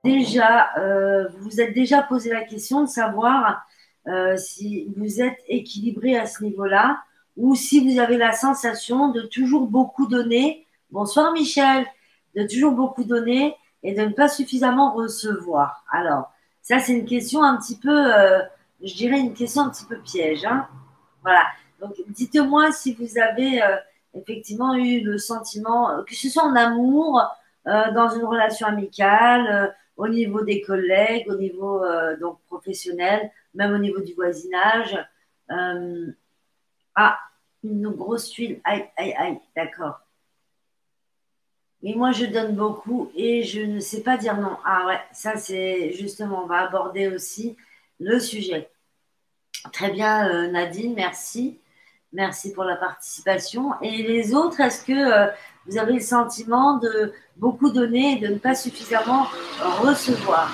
Déjà, vous vous êtes déjà posé la question de savoir si vous êtes équilibré à ce niveau-là ou si vous avez la sensation de toujours beaucoup donner. Bonsoir Michel, de toujours beaucoup donner et de ne pas suffisamment recevoir. Alors, ça c'est une question un petit peu, je dirais une question un petit peu piège, hein. Voilà. Donc, dites-moi si vous avez effectivement eu le sentiment, que ce soit en amour, dans une relation amicale, au niveau des collègues, au niveau donc professionnel, même au niveau du voisinage. Euh, ah, une grosse tuile. Aïe, aïe, aïe, d'accord. Mais moi, je donne beaucoup et je ne sais pas dire non. Ah ouais, ça c'est justement, on va aborder aussi le sujet. Très bien, Nadine, merci. Merci pour la participation. Et les autres, est-ce que vous avez le sentiment de beaucoup donner et de ne pas suffisamment recevoir?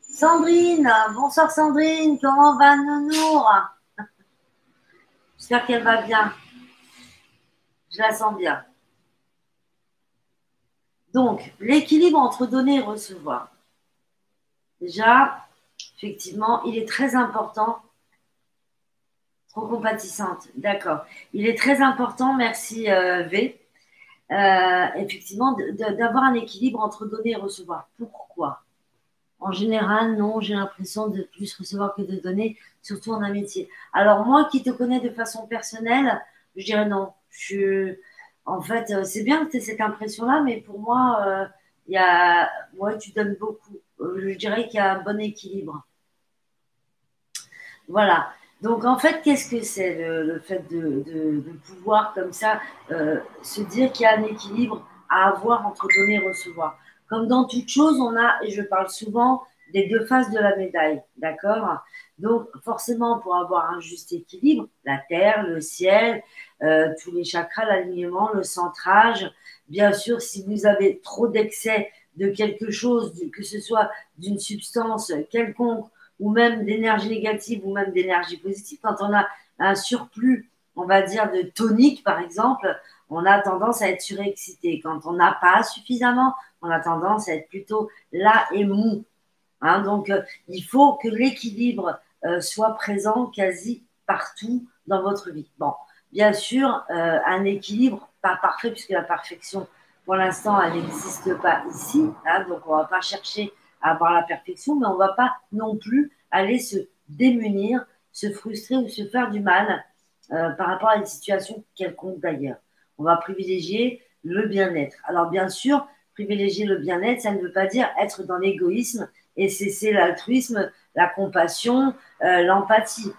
Sandrine, bonsoir Sandrine, comment va Nounour? J'espère qu'elle va bien. Je la sens bien. Donc, l'équilibre entre donner et recevoir. Déjà, effectivement, il est très important. Trop compatissante, d'accord. Il est très important, merci V, effectivement, d'avoir un équilibre entre donner et recevoir. Pourquoi? En général, non, j'ai l'impression de plus recevoir que de donner, surtout en amitié. Alors, moi qui te connais de façon personnelle, je dirais non. En fait, c'est bien que tu aies cette impression-là, mais pour moi, ouais, tu donnes beaucoup. Je dirais qu'il y a un bon équilibre. Voilà. Donc, en fait, qu'est-ce que c'est le fait de pouvoir, comme ça, se dire qu'il y a un équilibre à avoir entre donner et recevoir? Comme dans toute chose, on a, et je parle souvent, des deux faces de la médaille, d'accord? Donc, forcément, pour avoir un juste équilibre, la terre, le ciel, tous les chakras, l'alignement, le centrage, bien sûr, si vous avez trop d'excès de quelque chose, que ce soit d'une substance quelconque, ou même d'énergie négative ou même d'énergie positive, quand on a un surplus, on va dire, de tonique, par exemple, on a tendance à être surexcité. Quand on n'a pas suffisamment, on a tendance à être plutôt là et mou. Hein, donc, il faut que l'équilibre soit présent quasi partout dans votre vie. Bon, bien sûr, un équilibre pas parfait, puisque la perfection, pour l'instant, elle n'existe pas ici. Hein, donc, on ne va pas chercher à avoir la perfection, mais on ne va pas non plus aller se démunir, se frustrer ou se faire du mal par rapport à une situation quelconque d'ailleurs. On va privilégier le bien-être. Alors, bien sûr, privilégier le bien-être, ça ne veut pas dire être dans l'égoïsme et cesser l'altruisme, la compassion, l'empathie.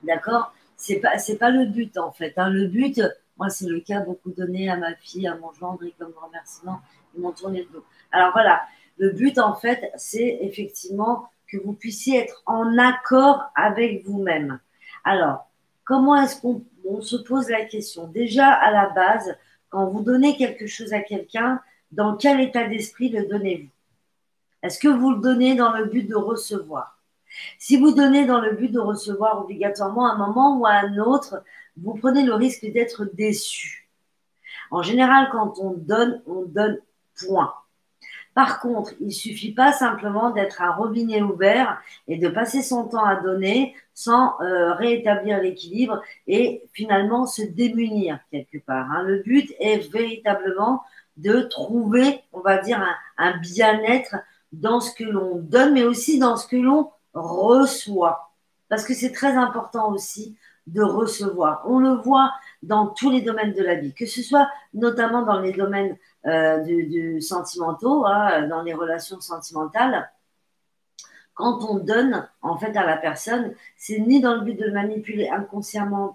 D'accord? C'est pas le but, en fait. Hein. Le but, moi, c'est le cas beaucoup donné à ma fille, à mon gendre, et comme remerciement, ils m'ont tourné le dos. Alors voilà, le but, en fait, c'est effectivement que vous puissiez être en accord avec vous-même. Alors, comment est-ce qu'on se pose la question? Déjà, à la base, quand vous donnez quelque chose à quelqu'un, dans quel état d'esprit le donnez-vous? Est-ce que vous le donnez dans le but de recevoir? Si vous donnez dans le but de recevoir obligatoirement, à un moment ou à un autre, vous prenez le risque d'être déçu. En général, quand on donne point. Par contre, il ne suffit pas simplement d'être un robinet ouvert et de passer son temps à donner sans rétablir l'équilibre et finalement se démunir quelque part. Hein. Le but est véritablement de trouver, on va dire, un bien-être dans ce que l'on donne, mais aussi dans ce que l'on reçoit. Parce que c'est très important aussi de recevoir. On le voit dans tous les domaines de la vie, que ce soit notamment dans les domaines sentimentaux, hein, dans les relations sentimentales. quand on donne en fait à la personne, c'est ni dans le but de le manipuler inconsciemment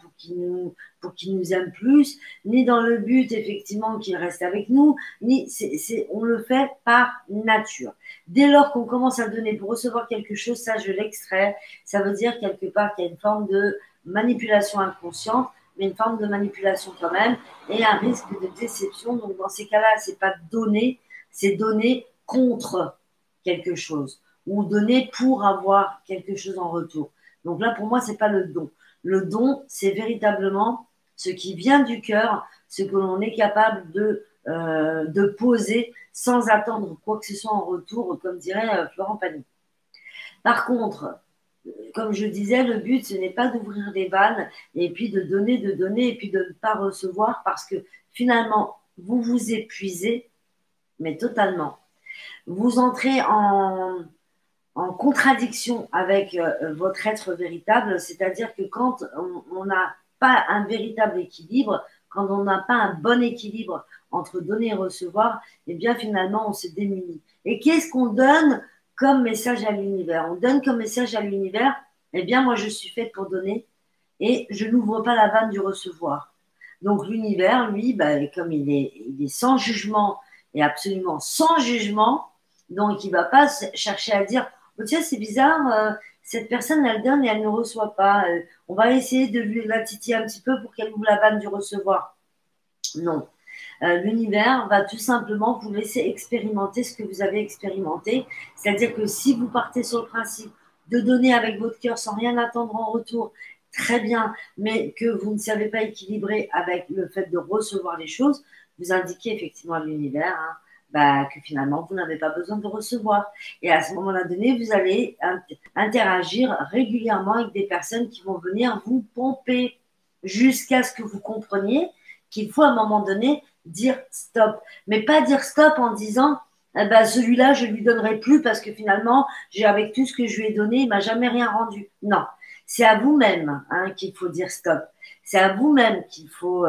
pour qu'il nous aime plus, ni dans le but effectivement qu'il reste avec nous, ni on le fait par nature. Dès lors qu'on commence à donner pour recevoir quelque chose, ça je l'extrais, ça veut dire quelque part qu'il y a une forme de manipulation inconsciente, mais une forme de manipulation quand même, et un risque de déception. Donc dans ces cas-là, c'est pas donner, c'est donner contre quelque chose ou donner pour avoir quelque chose en retour. Donc là, pour moi, c'est pas le don. Le don, c'est véritablement ce qui vient du cœur, ce que l'on est capable de poser sans attendre quoi que ce soit en retour, comme dirait Florent Pagny. Par contre, comme je disais, le but, ce n'est pas d'ouvrir les vannes et puis de donner, et puis de ne pas recevoir parce que finalement, vous vous épuisez, mais totalement. Vous entrez en contradiction avec votre être véritable, c'est-à-dire que quand on n'a pas un véritable équilibre, quand on n'a pas un bon équilibre entre donner et recevoir, eh bien finalement on se démunit. Et qu'est-ce qu'on donne comme message à l'univers? On donne comme message à l'univers, eh bien moi je suis faite pour donner et je n'ouvre pas la vanne du recevoir. Donc l'univers, lui, bah, comme il est sans jugement et absolument sans jugement, donc il ne va pas chercher à dire oh, tiens, c'est bizarre, cette personne, elle donne et elle ne reçoit pas. On va essayer de lui la titiller un petit peu pour qu'elle ouvre la vanne du recevoir. Non. L'univers va tout simplement vous laisser expérimenter ce que vous avez expérimenté. C'est-à-dire que si vous partez sur le principe de donner avec votre cœur sans rien attendre en retour, très bien, mais que vous ne savez pas équilibrer avec le fait de recevoir les choses, vous indiquez effectivement à l'univers bah, que finalement, vous n'avez pas besoin de recevoir. Et à ce moment-là donné, vous allez interagir régulièrement avec des personnes qui vont venir vous pomper jusqu'à ce que vous compreniez qu'il faut à un moment donné dire stop. Mais pas dire stop en disant eh ben, celui-là, je ne lui donnerai plus parce que finalement, avec tout ce que je lui ai donné, il ne m'a jamais rien rendu. Non, c'est à vous-même qu'il faut dire stop. C'est à vous-même qu'il faut,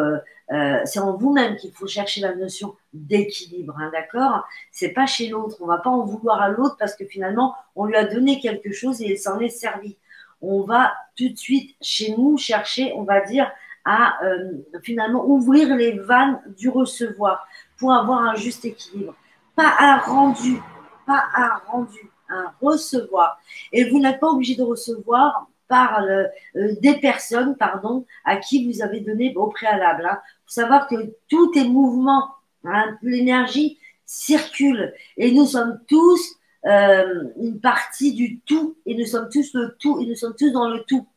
c'est en vous-même qu'il faut chercher la notion d'équilibre, d'accord? C'est pas chez l'autre. On va pas en vouloir à l'autre parce que finalement, on lui a donné quelque chose et il s'en est servi. On va tout de suite chez nous chercher, on va dire, à finalement ouvrir les vannes du recevoir pour avoir un juste équilibre. Pas un rendu, pas un rendu, un recevoir. Et vous n'êtes pas obligé de recevoir par des personnes, pardon, à qui vous avez donné au préalable. Il faut savoir que tout est mouvement, l'énergie circule et nous sommes tous une partie du tout et nous sommes tous le tout et nous sommes tous dans le tout.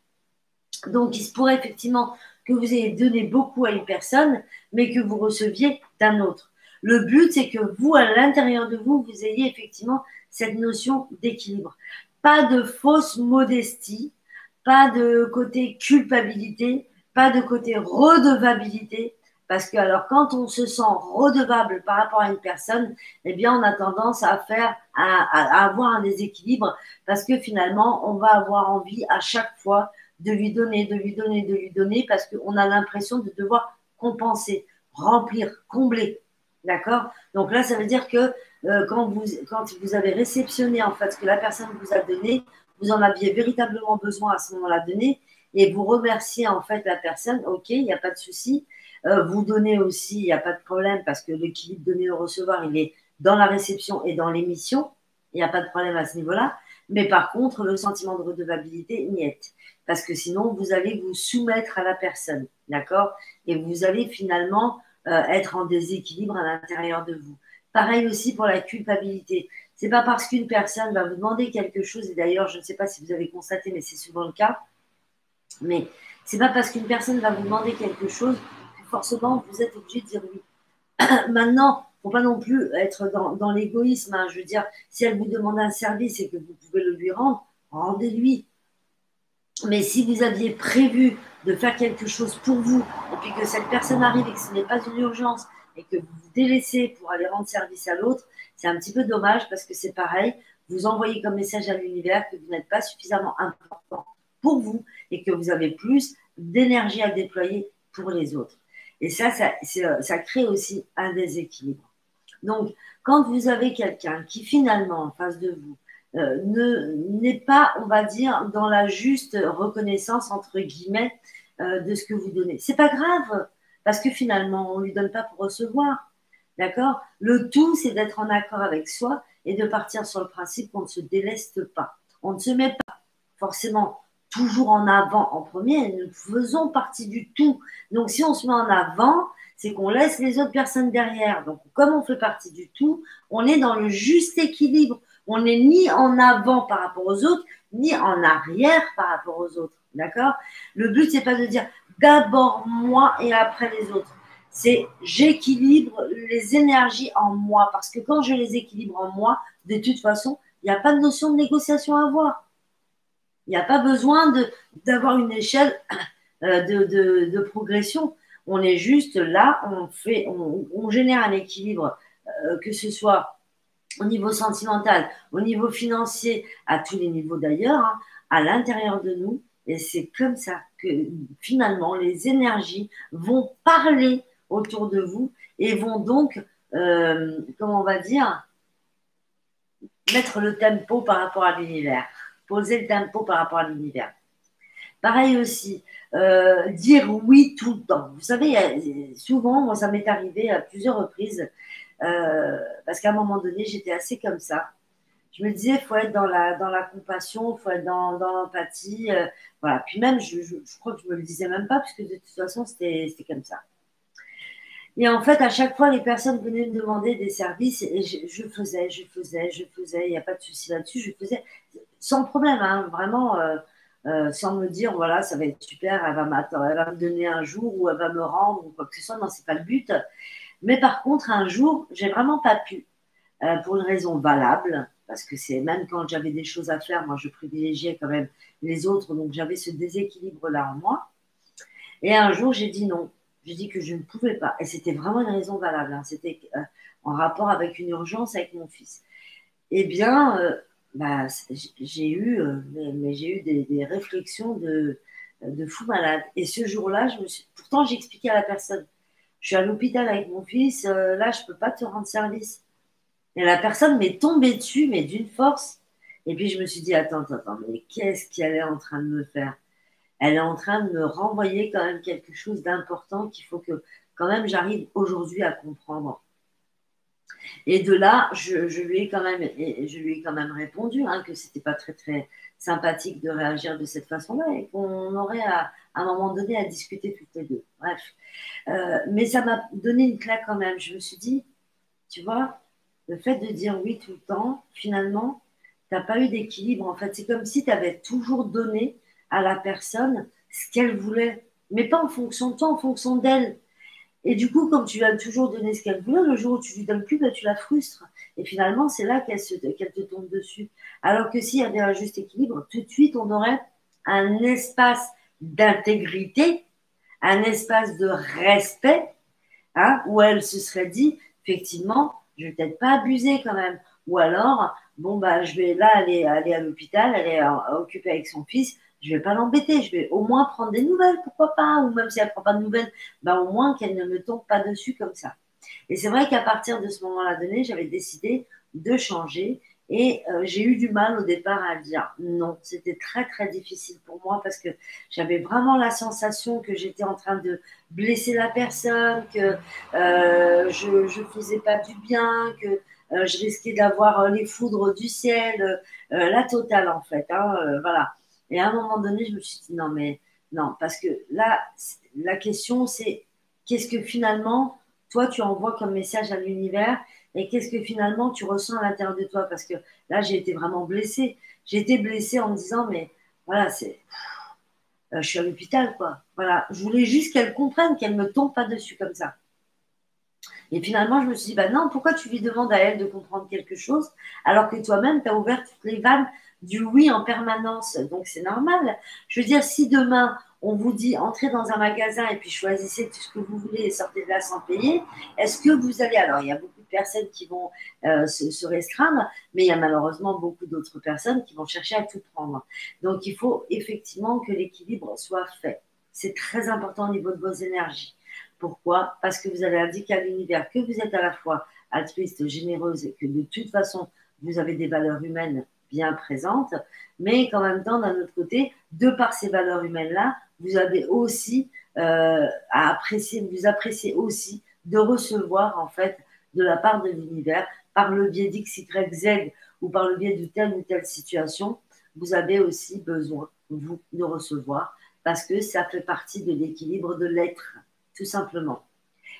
Donc, il se pourrait effectivement que vous ayez donné beaucoup à une personne, mais que vous receviez d'un autre. Le but, c'est que vous, à l'intérieur de vous, vous ayez effectivement cette notion d'équilibre. Pas de fausse modestie, pas de côté culpabilité, pas de côté redevabilité, parce que alors quand on se sent redevable par rapport à une personne, eh bien on a tendance à avoir un déséquilibre, parce que finalement on va avoir envie à chaque fois de lui donner, de lui donner, de lui donner, parce qu'on a l'impression de devoir compenser, remplir, combler. D'accord? Donc là, ça veut dire que quand vous avez réceptionné en fait ce que la personne vous a donné, vous en aviez véritablement besoin à ce moment-là donné, et vous remerciez en fait la personne, ok, il n'y a pas de souci. Vous donnez aussi, il n'y a pas de problème, parce que l'équilibre donner-recevoir, il est dans la réception et dans l'émission. Il n'y a pas de problème à ce niveau-là. Mais par contre, le sentiment de redevabilité, n'y est. Parce que sinon, vous allez vous soumettre à la personne, d'accord? Et vous allez finalement être en déséquilibre à l'intérieur de vous. Pareil aussi pour la culpabilité. C'est pas parce qu'une personne va vous demander quelque chose, et d'ailleurs, je ne sais pas si vous avez constaté, mais c'est souvent le cas, mais c'est pas parce qu'une personne va vous demander quelque chose que forcément vous êtes obligé de dire oui. Maintenant, il ne faut pas non plus être dans l'égoïsme. Je veux dire, si elle vous demande un service et que vous pouvez le lui rendre, rendez-lui. Mais si vous aviez prévu de faire quelque chose pour vous, et puis que cette personne arrive et que ce n'est pas une urgence, et que vous vous délaissez pour aller rendre service à l'autre, c'est un petit peu dommage parce que c'est pareil, vous envoyez comme message à l'univers que vous n'êtes pas suffisamment important pour vous et que vous avez plus d'énergie à déployer pour les autres. Et ça crée aussi un déséquilibre. Donc, quand vous avez quelqu'un qui finalement, en face de vous, n'est pas, on va dire, dans la juste reconnaissance, entre guillemets, de ce que vous donnez. C'est pas grave, parce que finalement, on ne lui donne pas pour recevoir. D'accord? Le tout, c'est d'être en accord avec soi et de partir sur le principe qu'on ne se déleste pas. On ne se met pas forcément toujours en avant en premier, nous faisons partie du tout. Donc, si on se met en avant, c'est qu'on laisse les autres personnes derrière. Donc, comme on fait partie du tout, on est dans le juste équilibre. On n'est ni en avant par rapport aux autres, ni en arrière par rapport aux autres. D'accord? Le but, c'est pas de dire d'abord moi et après les autres. C'est j'équilibre les énergies en moi. Parce que quand je les équilibre en moi, de toute façon, il n'y a pas de notion de négociation à avoir. Il n'y a pas besoin d'avoir une échelle de progression. On est juste là, on génère un équilibre, que ce soit au niveau sentimental, au niveau financier, à tous les niveaux d'ailleurs, hein, à l'intérieur de nous. Et c'est comme ça que finalement les énergies vont parler autour de vous et vont donc, comment on va dire, mettre le tempo par rapport à l'univers, poser le tempo par rapport à l'univers. Pareil aussi, dire oui tout le temps. Vous savez, souvent, moi, ça m'est arrivé à plusieurs reprises, parce qu'à un moment donné, j'étais assez comme ça. Je me disais, il faut être dans la compassion, il faut être dans l'empathie. Voilà. Puis même, je crois que je me le disais même pas, puisque de toute façon, c'était comme ça. Et en fait, à chaque fois, les personnes venaient me demander des services et je faisais, il n'y a pas de souci là-dessus, je faisais sans problème, hein, vraiment, sans me dire, voilà, ça va être super, elle va me donner un jour ou elle va me rendre ou quoi que ce soit. Non, c'est pas le but. Mais par contre, un jour, j'ai vraiment pas pu, pour une raison valable, parce que c'est même quand j'avais des choses à faire, moi, je privilégiais quand même les autres, donc j'avais ce déséquilibre-là en moi. Et un jour, j'ai dit non. J'ai dit que je ne pouvais pas. Et c'était vraiment une raison valable, hein. C'était en rapport avec une urgence avec mon fils. Eh bien, bah, j'ai eu, mais j'ai eu des réflexions de fou malade. Et ce jour-là, pourtant, j'ai expliqué à la personne, je suis à l'hôpital avec mon fils, là, je ne peux pas te rendre service. Et la personne m'est tombée dessus, mais d'une force. Et puis, je me suis dit, attends, mais qu'est-ce qu'elle est en train de me faire? Elle est en train de me renvoyer quand même quelque chose d'important qu'il faut que quand même j'arrive aujourd'hui à comprendre. Et de là, je lui ai quand même répondu, hein, que c'était pas très très sympathique de réagir de cette façon-là et qu'on aurait à un moment donné à discuter toutes les deux. Bref, mais ça m'a donné une claque quand même. Je me suis dit, tu vois, le fait de dire oui tout le temps, finalement, tu n'as pas eu d'équilibre. En fait, c'est comme si tu avais toujours donné à la personne ce qu'elle voulait, mais pas en fonction de toi, en fonction d'elle. Et du coup, comme tu lui as toujours donné ce qu'elle voulait, le jour où tu lui donnes plus, ben, tu la frustres. Et finalement, c'est là qu'elle te tombe dessus. Alors que s'il y avait un juste équilibre, tout de suite, on aurait un espace d'intégrité, un espace de respect, hein, où elle se serait dit, effectivement, je vais peut-être pas abuser quand même. Ou alors, bon, bah, je vais là aller à l'hôpital, elle est occupée avec son fils, je vais pas l'embêter, je vais au moins prendre des nouvelles, pourquoi pas, ou même si elle prend pas de nouvelles, bah, au moins qu'elle ne me tombe pas dessus comme ça. Et c'est vrai qu'à partir de ce moment-là donné, j'avais décidé de changer et j'ai eu du mal au départ à dire non. C'était très, très difficile pour moi parce que j'avais vraiment la sensation que j'étais en train de blesser la personne, que je ne faisais pas du bien, que je risquais d'avoir les foudres du ciel, la totale en fait, hein, voilà. Et à un moment donné, je me suis dit non, mais non, parce que là, la question c'est qu'est-ce que finalement toi tu envoies comme message à l'univers et qu'est-ce que finalement tu ressens à l'intérieur de toi? Parce que là, j'ai été vraiment blessée. J'ai été blessée en me disant, mais voilà, je suis à l'hôpital, quoi. Voilà, je voulais juste qu'elle comprenne, qu'elle ne me tombe pas dessus comme ça. Et finalement, je me suis dit, bah non, pourquoi tu lui demandes à elle de comprendre quelque chose alors que toi-même, tu as ouvert toutes les vannes du oui en permanence. Donc, c'est normal. Je veux dire, si demain, on vous dit entrez dans un magasin et puis choisissez tout ce que vous voulez et sortez de là sans payer, est-ce que vous allez… Alors, il y a beaucoup de personnes qui vont se restreindre, mais il y a malheureusement beaucoup d'autres personnes qui vont chercher à tout prendre. Donc, il faut effectivement que l'équilibre soit fait. C'est très important au niveau de vos énergies. Pourquoi? Parce que vous avez indiqué à l'univers que vous êtes à la fois altruiste, généreuse et que de toute façon, vous avez des valeurs humaines, bien présente, mais qu'en même temps, d'un autre côté, de par ces valeurs humaines-là, vous avez aussi à apprécier, vous appréciez aussi de recevoir en fait de la part de l'univers par le biais d'X, Y, Z ou par le biais de telle ou telle situation, vous avez aussi besoin, vous, de recevoir parce que ça fait partie de l'équilibre de l'être, tout simplement.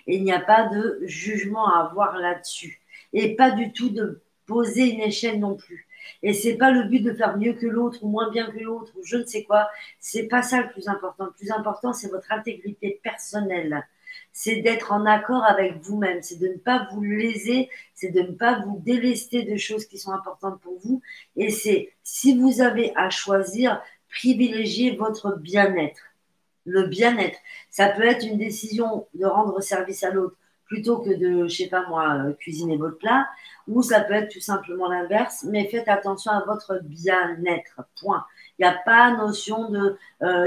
Et il n'y a pas de jugement à avoir là-dessus. Et pas du tout de poser une échelle non plus. Et c'est pas le but de faire mieux que l'autre ou moins bien que l'autre ou je ne sais quoi. C'est pas ça le plus important. Le plus important, c'est votre intégrité personnelle. C'est d'être en accord avec vous-même. C'est de ne pas vous léser. C'est de ne pas vous délester de choses qui sont importantes pour vous. Et c'est, si vous avez à choisir, privilégier votre bien-être. Le bien-être. Ça peut être une décision de rendre service à l'autre plutôt que de, je sais pas moi, cuisiner votre plat, ou ça peut être tout simplement l'inverse, mais faites attention à votre bien-être, point. Il n'y a pas notion de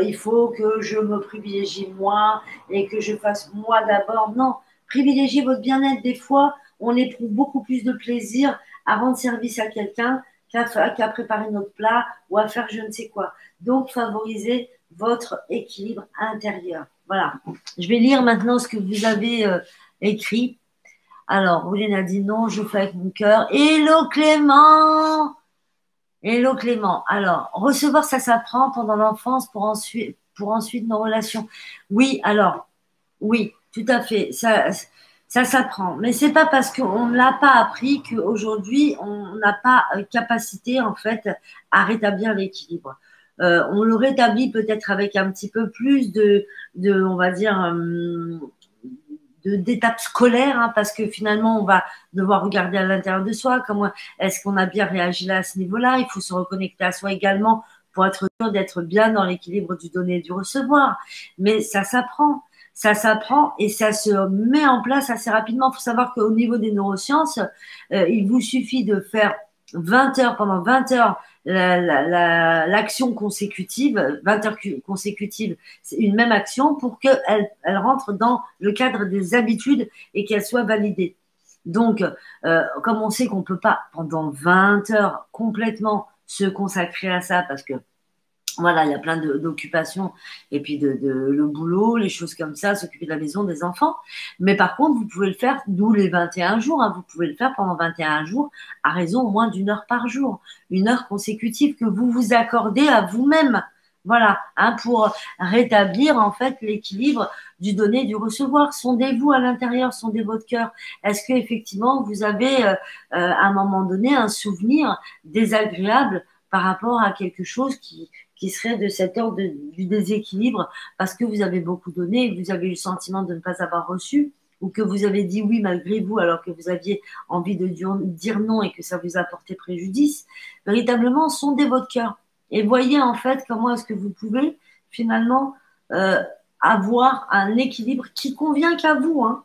il faut que je me privilégie moi et que je fasse moi d'abord. Non, privilégiez votre bien-être. Des fois, on éprouve beaucoup plus de plaisir à rendre service à quelqu'un qu'à préparer notre plat ou à faire je ne sais quoi. Donc, favorisez votre équilibre intérieur. Voilà. Je vais lire maintenant ce que vous avez écrit. Alors, Oulène a dit non, je fais avec mon cœur. Hello Clément. Hello Clément. Alors, recevoir, ça s'apprend pendant l'enfance pour ensuite nos relations. Oui, alors, oui, tout à fait. Ça s'apprend. Mais c'est pas parce qu'on ne l'a pas appris qu'aujourd'hui, on n'a pas capacité, en fait, à rétablir l'équilibre. On le rétablit peut-être avec un petit peu plus on va dire, d'étapes scolaires, hein, parce que finalement, on va devoir regarder à l'intérieur de soi, comment est-ce qu'on a bien réagi là à ce niveau-là. Il faut se reconnecter à soi également pour être sûr d'être bien dans l'équilibre du donner et du recevoir. Mais ça s'apprend et ça se met en place assez rapidement. Il faut savoir qu'au niveau des neurosciences, il vous suffit de faire 20 heures, pendant 20 heures, l'action consécutive, 20 heures consécutives, c'est une même action pour qu'elle rentre dans le cadre des habitudes et qu'elle soit validée. Donc, comme on sait qu'on ne peut pas pendant 20 heures complètement se consacrer à ça parce que voilà, il y a plein d'occupations et puis le boulot, les choses comme ça, s'occuper de la maison, des enfants. Mais par contre, vous pouvez le faire, d'où les 21 jours, hein, vous pouvez le faire pendant 21 jours à raison au moins d'une heure par jour, une heure consécutive que vous vous accordez à vous-même. Voilà, hein, pour rétablir en fait l'équilibre du donner et du recevoir. Sondez-vous à l'intérieur, sondez votre cœur. Est-ce que effectivement vous avez à un moment donné un souvenir désagréable par rapport à quelque chose qui serait de cet ordre du déséquilibre parce que vous avez beaucoup donné et vous avez eu le sentiment de ne pas avoir reçu ou que vous avez dit oui malgré vous alors que vous aviez envie de dire non et que ça vous a porté préjudice. Véritablement, sondez votre cœur et voyez en fait comment est-ce que vous pouvez finalement avoir un équilibre qui convient qu'à vous, hein.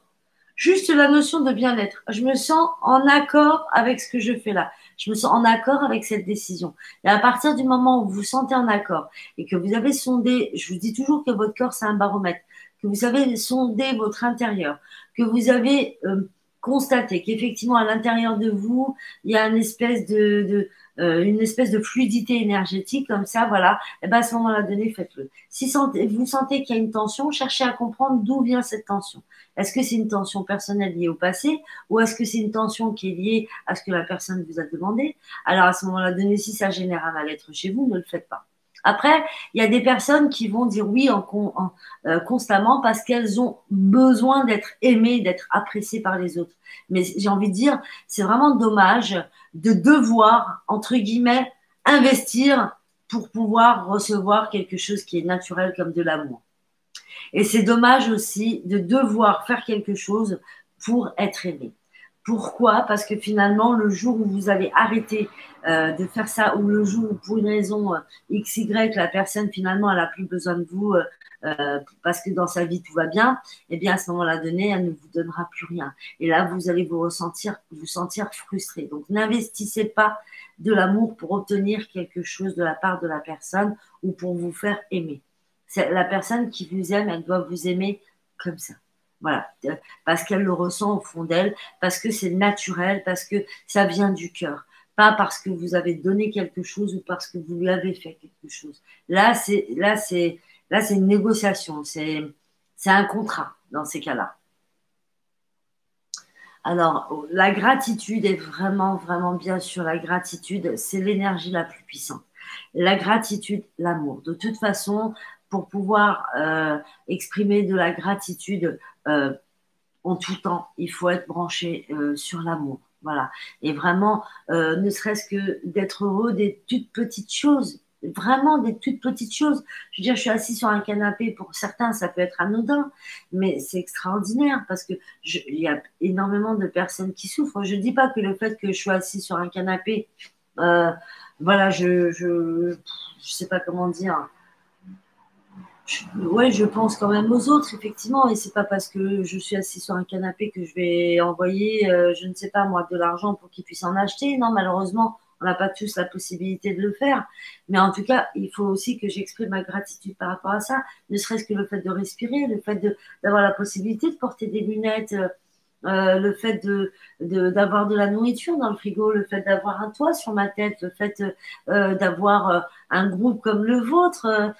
Juste la notion de bien-être. Je me sens en accord avec ce que je fais là. Je me sens en accord avec cette décision. Et à partir du moment où vous vous sentez en accord et que vous avez sondé, je vous dis toujours que votre corps, c'est un baromètre, que vous avez sondé votre intérieur, que vous avez constaté qu'effectivement, à l'intérieur de vous, il y a une espèce de fluidité énergétique comme ça, voilà, et ben à ce moment-là donné, faites-le. Si vous sentez qu'il y a une tension, cherchez à comprendre d'où vient cette tension. Est-ce que c'est une tension personnelle liée au passé ou est-ce que c'est une tension qui est liée à ce que la personne vous a demandé? Alors à ce moment-là donné, si ça génère un mal-être chez vous, ne le faites pas. Après, il y a des personnes qui vont dire oui constamment parce qu'elles ont besoin d'être aimées, d'être appréciées par les autres. Mais j'ai envie de dire, c'est vraiment dommage de devoir, entre guillemets, investir pour pouvoir recevoir quelque chose qui est naturel comme de l'amour. Et c'est dommage aussi de devoir faire quelque chose pour être aimé. Pourquoi? Parce que finalement, le jour où vous allez arrêter de faire ça, ou le jour où pour une raison X, Y, la personne finalement elle n'a plus besoin de vous parce que dans sa vie tout va bien, eh bien à ce moment-là donné, elle ne vous donnera plus rien. Et là, vous allez vous sentir frustré. Donc n'investissez pas de l'amour pour obtenir quelque chose de la part de la personne ou pour vous faire aimer. C'est la personne qui vous aime, elle doit vous aimer comme ça. Voilà, parce qu'elle le ressent au fond d'elle, parce que c'est naturel, parce que ça vient du cœur. pas parce que vous avez donné quelque chose ou parce que vous lui avez fait quelque chose. Là, c'est une négociation, c'est un contrat dans ces cas-là. Alors, la gratitude est vraiment, vraiment bien sûr, la gratitude, c'est l'énergie la plus puissante. La gratitude, l'amour. De toute façon, pour pouvoir exprimer de la gratitude en tout temps, il faut être branché sur l'amour. Voilà. Et vraiment, ne serait-ce que d'être heureux des toutes petites choses, vraiment des toutes petites choses. Je veux dire, je suis assise sur un canapé, pour certains, ça peut être anodin, mais c'est extraordinaire parce que il y a énormément de personnes qui souffrent. Je ne dis pas que le fait que je sois assise sur un canapé, euh, voilà, je sais pas comment dire. Ouais, je pense quand même aux autres, effectivement, et c'est pas parce que je suis assise sur un canapé que je vais envoyer, je ne sais pas moi, de l'argent pour qu'ils puissent en acheter. Non, malheureusement, on n'a pas tous la possibilité de le faire. Mais en tout cas, il faut aussi que j'exprime ma gratitude par rapport à ça, ne serait-ce que le fait de respirer, le fait d'avoir la possibilité de porter des lunettes, le fait d'avoir de la nourriture dans le frigo, le fait d'avoir un toit sur ma tête, le fait d'avoir un groupe comme le vôtre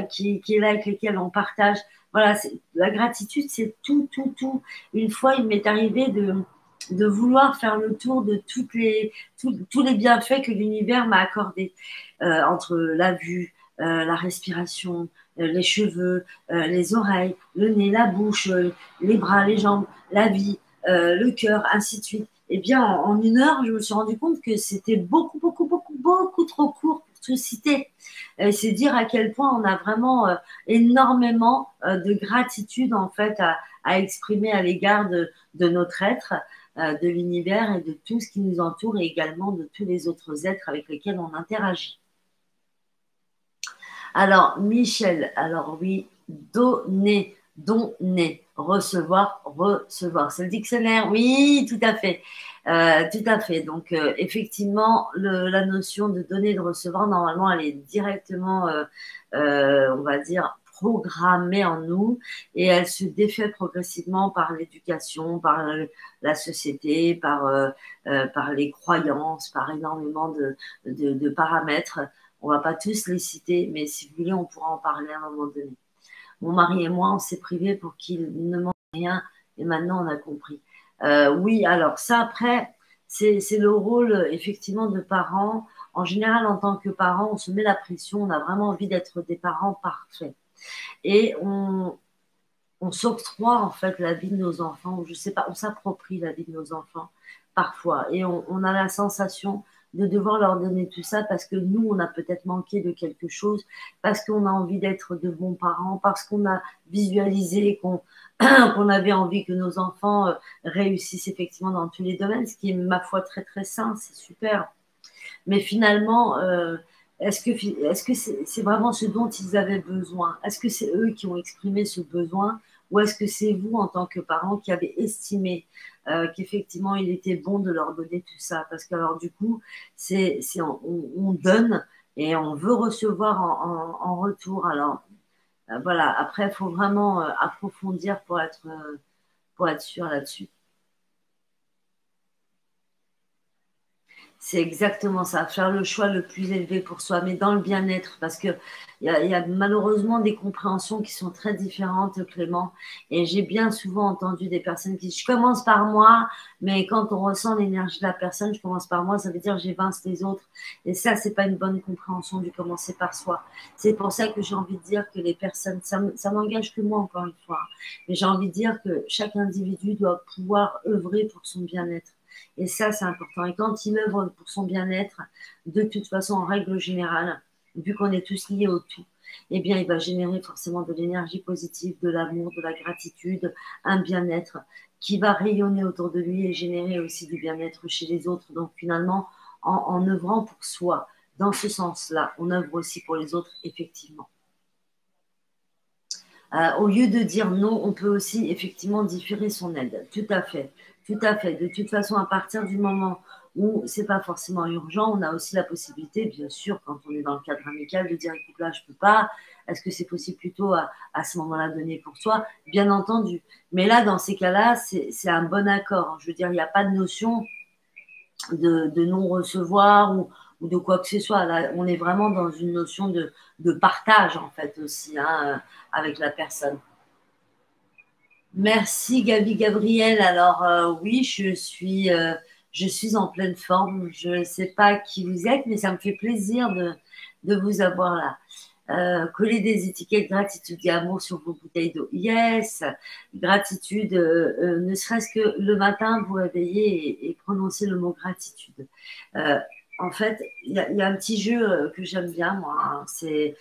qui est là, avec lequel on partage. Voilà, la gratitude, c'est tout, tout, tout. Une fois, il m'est arrivé de vouloir faire le tour de tous les bienfaits que l'univers m'a accordés, entre la vue, la respiration, les cheveux, les oreilles, le nez, la bouche, les bras, les jambes, la vie, le cœur, ainsi de suite. Eh bien, en une heure, je me suis rendu compte que c'était beaucoup, beaucoup, beaucoup, beaucoup trop court pour tout citer. C'est dire à quel point on a vraiment énormément de gratitude en fait à exprimer à l'égard de notre être, de l'univers et de tout ce qui nous entoure et également de tous les autres êtres avec lesquels on interagit. Alors, Michel, alors oui, donner, donner, recevoir, recevoir. C'est le dictionnaire, oui, tout à fait. Tout à fait. Donc, effectivement, la notion de donner et de recevoir, normalement, elle est directement, on va dire, programmée en nous et elle se défait progressivement par l'éducation, par la société, par les croyances, par énormément de paramètres. On va pas tous les citer, mais si vous voulez, on pourra en parler à un moment donné. Mon mari et moi, on s'est privés pour qu'il ne mange rien et maintenant on a compris. Oui, alors ça après, c'est le rôle effectivement de parents. En général, en tant que parent, on se met la pression, on a vraiment envie d'être des parents parfaits. Et on s'octroie en fait la vie de nos enfants, ou je sais pas, on s'approprie la vie de nos enfants parfois. Et on a la sensation de devoir leur donner tout ça parce que nous, on a peut-être manqué de quelque chose, parce qu'on a envie d'être de bons parents, parce qu'on a visualisé qu'on avait envie que nos enfants réussissent effectivement dans tous les domaines, ce qui est, ma foi, très très sain, c'est super. Mais finalement, est-ce que c'est vraiment ce dont ils avaient besoin? Est-ce que c'est eux qui ont exprimé ce besoin? Ou est-ce que c'est vous, en tant que parents, qui avez estimé qu'effectivement, il était bon de leur donner tout ça? Parce que, alors, du coup, on donne et on veut recevoir en retour. Alors, voilà, après, il faut vraiment approfondir pour être sûr là-dessus. C'est exactement ça, faire le choix le plus élevé pour soi, mais dans le bien-être, parce que il y a malheureusement des compréhensions qui sont très différentes, Clément. Et j'ai bien souvent entendu des personnes qui disent, je commence par moi, mais quand on ressent l'énergie de la personne, je commence par moi, ça veut dire j'évince les autres. Et ça, c'est pas une bonne compréhension du commencer par soi. C'est pour ça que j'ai envie de dire que les personnes, ça m'engage que moi encore une fois, mais j'ai envie de dire que chaque individu doit pouvoir œuvrer pour son bien-être. Et ça, c'est important. Et quand il œuvre pour son bien-être, de toute façon, en règle générale, vu qu'on est tous liés au tout, eh bien, il va générer forcément de l'énergie positive, de l'amour, de la gratitude, un bien-être qui va rayonner autour de lui et générer aussi du bien-être chez les autres. Donc, finalement, en œuvrant pour soi, dans ce sens-là, on œuvre aussi pour les autres, effectivement. Au lieu de dire non, on peut aussi effectivement différer son aide. Tout à fait. Tout à fait. De toute façon, à partir du moment où c'est pas forcément urgent, on a aussi la possibilité, bien sûr, quand on est dans le cadre amical, de dire écoute, là, je peux pas. Est-ce que c'est possible plutôt à ce moment-là donner pour toi? Bien entendu. Mais là, dans ces cas-là, c'est un bon accord. Je veux dire, il n'y a pas de notion de non-recevoir ou de quoi que ce soit. Là, on est vraiment dans une notion de partage, en fait, aussi, hein, avec la personne. Merci, Gabi Gabriel. Alors, oui, je suis en pleine forme. Je ne sais pas qui vous êtes, mais ça me fait plaisir de vous avoir là. Coller des étiquettes gratitude et amour sur vos bouteilles d'eau. Yes, gratitude, ne serait-ce que le matin, vous réveiller et prononcer le mot gratitude. Euh, En fait, il y a un petit jeu que j'aime bien, moi, hein. C'est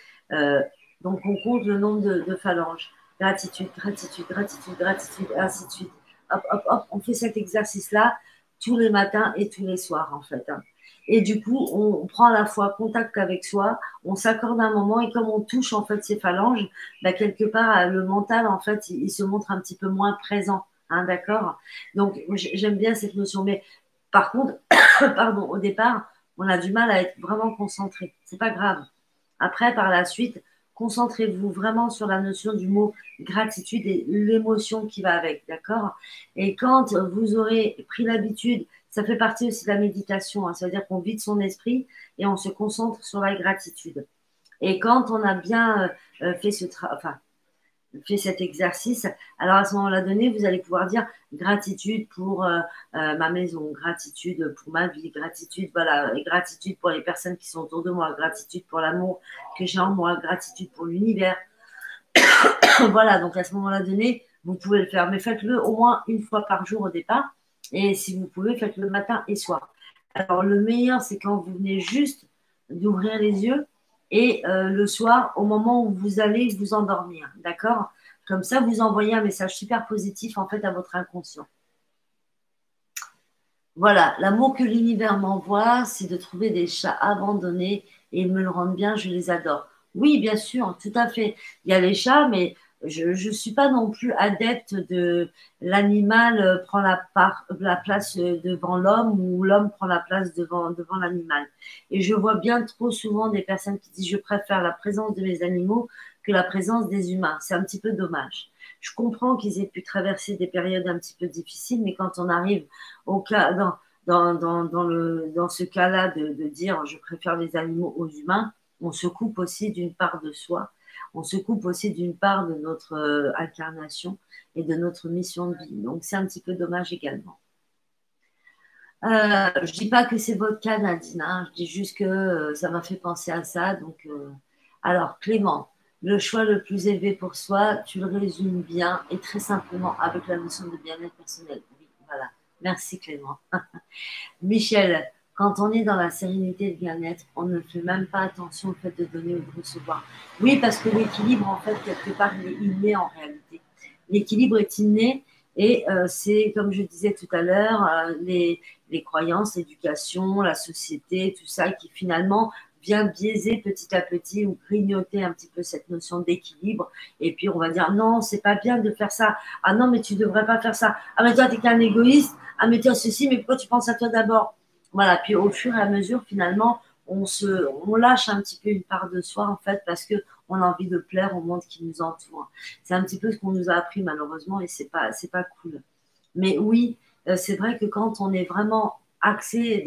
donc on compte le nombre de phalanges. Gratitude, gratitude, gratitude, gratitude, et ainsi de suite. Hop, hop, hop, on fait cet exercice-là tous les matins et tous les soirs, en fait, hein. Et du coup, on prend à la fois contact avec soi, on s'accorde un moment et comme on touche en fait ces phalanges, bah, quelque part le mental en fait il se montre un petit peu moins présent, hein, d'accord. Donc j'aime bien cette notion, mais par contre, pardon, au départ, on a du mal à être vraiment concentré. C'est pas grave. Après, par la suite, concentrez-vous vraiment sur la notion du mot gratitude et l'émotion qui va avec, d'accord. Et quand vous aurez pris l'habitude, ça fait partie aussi de la méditation, hein, ça veut dire qu'on vide son esprit et on se concentre sur la gratitude. Et quand on a bien fait fait cet exercice, alors à ce moment-là donné, vous allez pouvoir dire gratitude pour ma maison, gratitude pour ma vie, gratitude, voilà, et gratitude pour les personnes qui sont autour de moi, gratitude pour l'amour que j'ai en moi, gratitude pour l'univers. Voilà, donc à ce moment-là donné, vous pouvez le faire, mais faites-le au moins une fois par jour au départ. Et si vous pouvez, faites-le matin et soir. Alors, le meilleur, c'est quand vous venez juste d'ouvrir les yeux et le soir, au moment où vous allez vous endormir. D'accord. Comme ça, vous envoyez un message super positif en fait à votre inconscient. Voilà, l'amour que l'univers m'envoie, c'est de trouver des chats abandonnés et ils me le rendent bien, je les adore. Oui, bien sûr, tout à fait. Il y a les chats, mais je ne suis pas non plus adepte de l'animal prend la place devant l'homme ou l'homme prend la place devant l'animal. Et je vois bien trop souvent des personnes qui disent je préfère la présence de mes animaux que la présence des humains. C'est un petit peu dommage. Je comprends qu'ils aient pu traverser des périodes un petit peu difficiles, mais quand on arrive au cas, dans ce cas-là de dire je préfère les animaux aux humains, on se coupe aussi d'une part de soi, on se coupe aussi d'une part de notre incarnation et de notre mission de vie. Donc c'est un petit peu dommage également. Je dis pas que c'est votre cas, Nadine, hein. Je dis juste que ça m'a fait penser à ça. Donc, alors, Clément, le choix le plus élevé pour soi, tu le résumes bien et très simplement avec la notion de bien-être personnel. Oui, voilà. Merci, Clément. Michel, quand on est dans la sérénité et le bien-être, on ne fait même pas attention au fait de donner ou de recevoir. Oui, parce que l'équilibre, en fait, quelque part, il est inné en réalité. L'équilibre est inné et c'est, comme je disais tout à l'heure, les croyances, l'éducation, la société, tout ça qui finalement vient biaiser petit à petit ou grignoter un petit peu cette notion d'équilibre. Et puis on va dire non, c'est pas bien de faire ça. Ah non, mais tu devrais pas faire ça. Ah mais toi, t'es qu'un égoïste. Ah mais toi, ceci, mais pourquoi tu penses à toi d'abord? Voilà, puis au fur et à mesure, finalement, on lâche un petit peu une part de soi, en fait, parce que on a envie de plaire au monde qui nous entoure. C'est un petit peu ce qu'on nous a appris, malheureusement, et c'est pas cool. Mais oui, c'est vrai que quand on est vraiment axé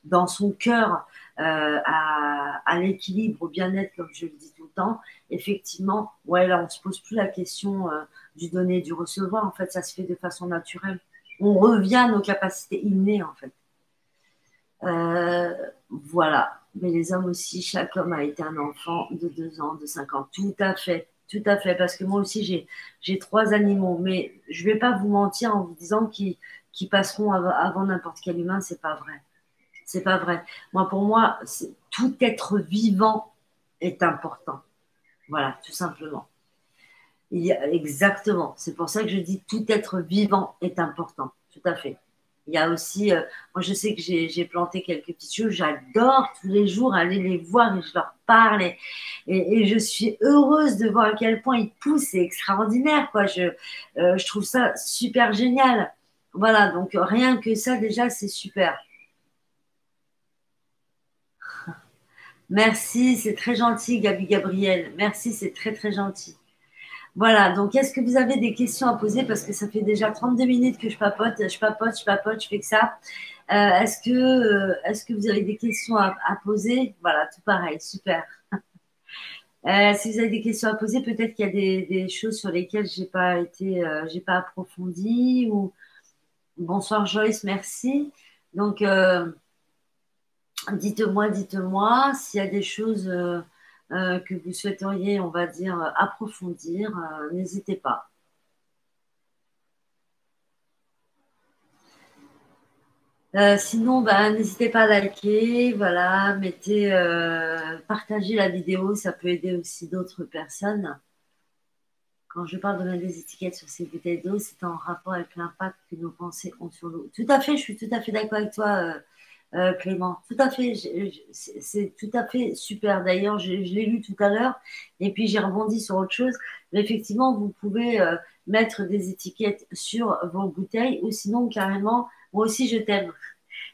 dans son cœur à l'équilibre, au bien-être, comme je le dis tout le temps, effectivement, ouais, là, on ne se pose plus la question du donner et du recevoir. En fait, ça se fait de façon naturelle. On revient à nos capacités innées, en fait. Voilà. Mais les hommes aussi, chaque homme a été un enfant de 2 ans, de 5 ans. Tout à fait. Tout à fait. Parce que moi aussi, j'ai 3 animaux. Mais je ne vais pas vous mentir en vous disant qu'ils passeront avant n'importe quel humain. C'est pas vrai. C'est pas vrai. Moi, pour moi, tout être vivant est important. Voilà, tout simplement. Exactement. C'est pour ça que je dis tout être vivant est important. Tout à fait. Il y a aussi, moi je sais que j'ai planté quelques petites choses, j'adore tous les jours aller les voir et je leur parle et je suis heureuse de voir à quel point ils poussent, c'est extraordinaire quoi. Je trouve ça super génial. Voilà, donc rien que ça déjà c'est super. Merci, c'est très gentil Gabi Gabriel. Merci, c'est très très gentil. Voilà, donc est-ce que vous avez des questions à poser? Parce que ça fait déjà 32 minutes que je papote, je papote, je papote, je fais que ça. Est-ce que vous avez des questions à poser? Voilà, tout pareil, super. Si vous avez des questions à poser, peut-être qu'il y a des choses sur lesquelles j'ai pas approfondi. Ou bonsoir Joyce, merci. Donc, dites-moi s'il y a des choses que vous souhaiteriez, on va dire, approfondir. N'hésitez pas. Sinon, bah, n'hésitez pas à liker, voilà, partagez la vidéo, ça peut aider aussi d'autres personnes. Quand je parle de mettre des étiquettes sur ces bouteilles d'eau, c'est en rapport avec l'impact que nos pensées ont sur l'eau. Tout à fait, je suis tout à fait d'accord avec toi, Clément. Tout à fait, c'est tout à fait super. D'ailleurs, je l'ai lu tout à l'heure et puis j'ai rebondi sur autre chose. Mais effectivement, vous pouvez mettre des étiquettes sur vos bouteilles ou sinon carrément, moi aussi je t'aime.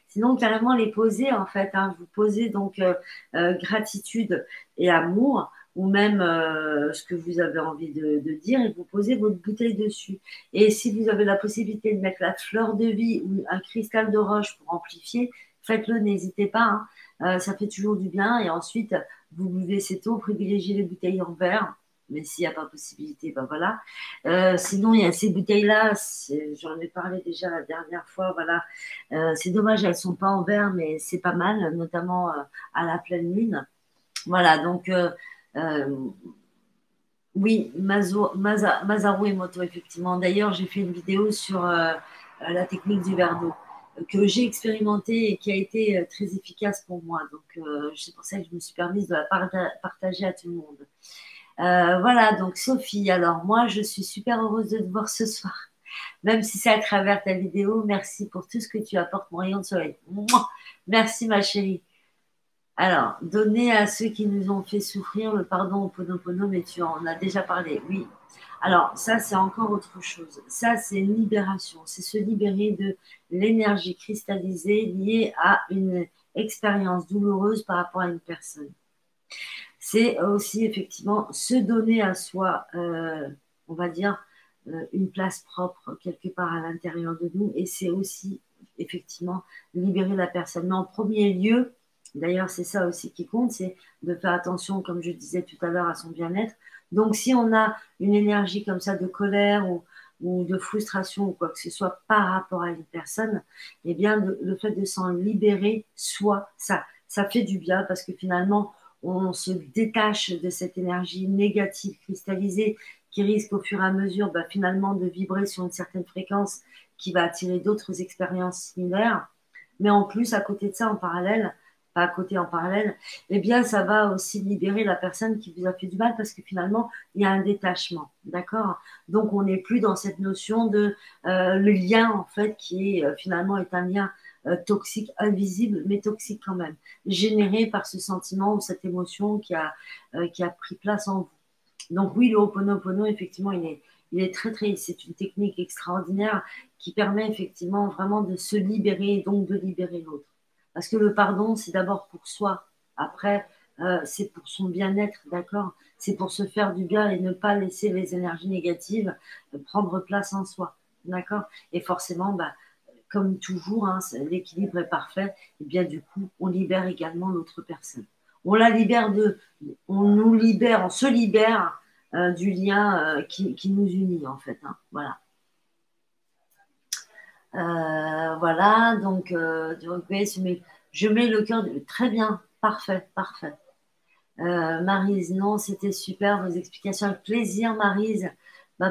Sinon, carrément les poser en fait, hein. Vous posez donc gratitude et amour, ou même ce que vous avez envie de dire, et vous posez votre bouteille dessus. Et si vous avez la possibilité de mettre la fleur de vie ou un cristal de roche pour amplifier, faites-le, n'hésitez pas, hein. Ça fait toujours du bien. Et ensuite, vous buvez cette eau, privilégiez les bouteilles en verre. Mais s'il n'y a pas possibilité, ben voilà. Sinon, il y a ces bouteilles-là, j'en ai parlé déjà la dernière fois, voilà. C'est dommage, elles sont pas en verre, mais c'est pas mal, notamment à la pleine lune. Voilà, donc euh, oui, Masaru Emoto, effectivement. D'ailleurs, j'ai fait une vidéo sur la technique du verre d'eau que j'ai expérimentée et qui a été très efficace pour moi. Donc, c'est pour ça que je me suis permise de la partager à tout le monde. Voilà, donc Sophie, alors moi, je suis super heureuse de te voir ce soir. Même si c'est à travers ta vidéo, merci pour tout ce que tu apportes, mon rayon de soleil. Mouah. Merci, ma chérie. Alors, donner à ceux qui nous ont fait souffrir le pardon au Ponopono, mais tu en as déjà parlé, oui. Alors, ça, c'est encore autre chose. Ça, c'est une libération. C'est se libérer de l'énergie cristallisée liée à une expérience douloureuse par rapport à une personne. C'est aussi effectivement se donner à soi, on va dire, une place propre quelque part à l'intérieur de nous. Et c'est aussi effectivement libérer la personne. Mais en premier lieu, d'ailleurs, c'est ça aussi qui compte, c'est de faire attention, comme je disais tout à l'heure, à son bien-être. Donc, si on a une énergie comme ça de colère ou de frustration ou quoi que ce soit par rapport à une personne, eh bien, le fait de s'en libérer, ça fait du bien parce que finalement, on se détache de cette énergie négative cristallisée qui risque au fur et à mesure finalement de vibrer sur une certaine fréquence qui va attirer d'autres expériences similaires. Mais en plus, à côté de ça, en parallèle, pas à côté, en parallèle, eh bien, ça va aussi libérer la personne qui vous a fait du mal parce que finalement, il y a un détachement, d'accord? Donc, on n'est plus dans cette notion de le lien, en fait, qui est finalement est un lien toxique, invisible, mais toxique quand même, généré par ce sentiment ou cette émotion qui a pris place en vous. Donc oui, le Ho'oponopono, effectivement, il est très, très, c'est une technique extraordinaire qui permet effectivement vraiment de se libérer et donc de libérer l'autre. Parce que le pardon, c'est d'abord pour soi. Après, c'est pour son bien-être, d'accord? C'est pour se faire du bien et ne pas laisser les énergies négatives prendre place en soi, d'accord? Et forcément, comme toujours, hein, l'équilibre est parfait, et bien du coup, on libère également l'autre personne. On la libère on nous libère, on se libère du lien qui nous unit en fait, hein, voilà. Voilà, donc je mets le cœur très bien, parfait, parfait. Maryse, non, c'était super vos explications, avec plaisir, Maryse.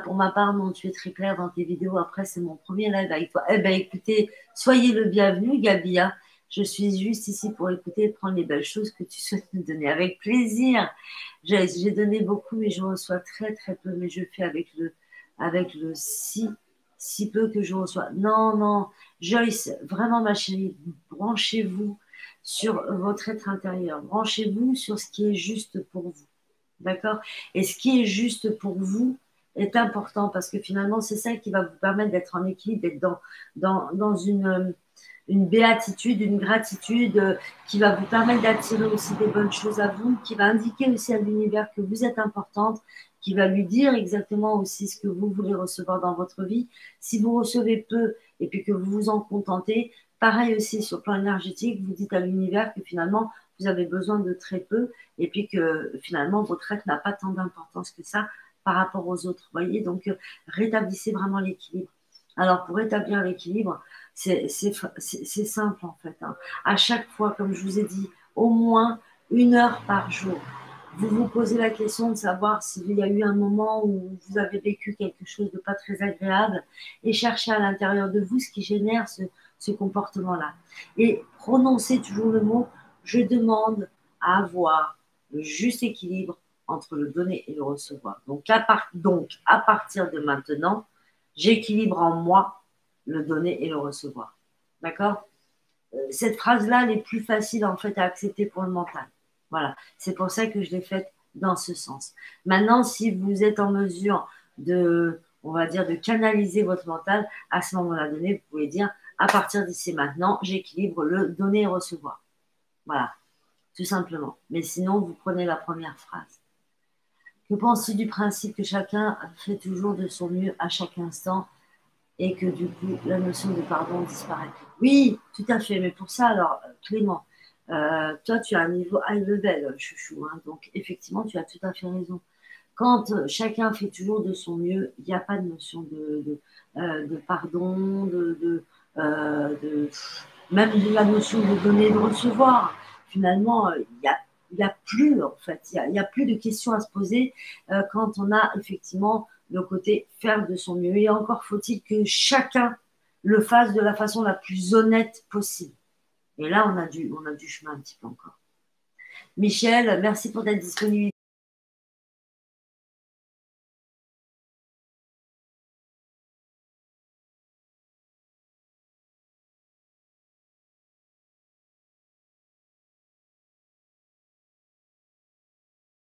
Pour ma part, non, tu es très claire dans tes vidéos. Après, c'est mon premier live avec toi. Eh ben, écoutez, soyez le bienvenu, Gabia. Je suis juste ici pour écouter et prendre les belles choses que tu souhaites me donner. Avec plaisir. J'ai donné beaucoup, mais je reçois très, très peu. Mais je fais avec le si peu que je reçois. Non, non, Joyce, vraiment, ma chérie, branchez-vous sur votre être intérieur. Branchez-vous sur ce qui est juste pour vous. D'accord? Et ce qui est juste pour vous est important parce que finalement, c'est ça qui va vous permettre d'être en équilibre, d'être dans une béatitude, une gratitude qui va vous permettre d'attirer aussi des bonnes choses à vous, qui va indiquer aussi à l'univers que vous êtes importante, qui va lui dire exactement aussi ce que vous voulez recevoir dans votre vie. Si vous recevez peu et puis que vous vous en contentez, pareil aussi sur le plan énergétique, vous dites à l'univers que finalement, vous avez besoin de très peu et puis que finalement, votre être n'a pas tant d'importance que ça par rapport aux autres. Voyez, donc rétablissez vraiment l'équilibre. Alors, pour rétablir l'équilibre, c'est simple en fait, hein. À chaque fois, comme je vous ai dit, au moins 1 heure par jour. Vous vous posez la question de savoir s'il y a eu un moment où vous avez vécu quelque chose de pas très agréable et cherchez à l'intérieur de vous ce qui génère ce comportement-là. Et prononcez toujours le mot je demande à avoir le juste équilibre entre le donner et le recevoir. Donc, à partir de maintenant, j'équilibre en moi le donner et le recevoir. D'accord? Cette phrase-là, elle est plus facile en fait à accepter pour le mental. Voilà, c'est pour ça que je l'ai faite dans ce sens. Maintenant, si vous êtes en mesure de, on va dire, de canaliser votre mental, à ce moment-là donné, vous pouvez dire, à partir d'ici maintenant, j'équilibre le donner et recevoir. Voilà, tout simplement. Mais sinon, vous prenez la première phrase. Que penses-tu du principe que chacun fait toujours de son mieux à chaque instant et que du coup, la notion de pardon disparaît? Oui, tout à fait. Mais pour ça, alors, Clément, toi, tu as un niveau high level, chouchou, hein, donc effectivement, tu as tout à fait raison. Quand chacun fait toujours de son mieux, il n'y a pas de notion de pardon, même de la notion de donner et de recevoir. Finalement, il y a plus, en fait, il y a plus de questions à se poser quand on a effectivement le côté faire de son mieux. Et encore faut-il que chacun le fasse de la façon la plus honnête possible. Et là, on a du chemin un petit peu encore. Michel, merci pour ta disponibilité.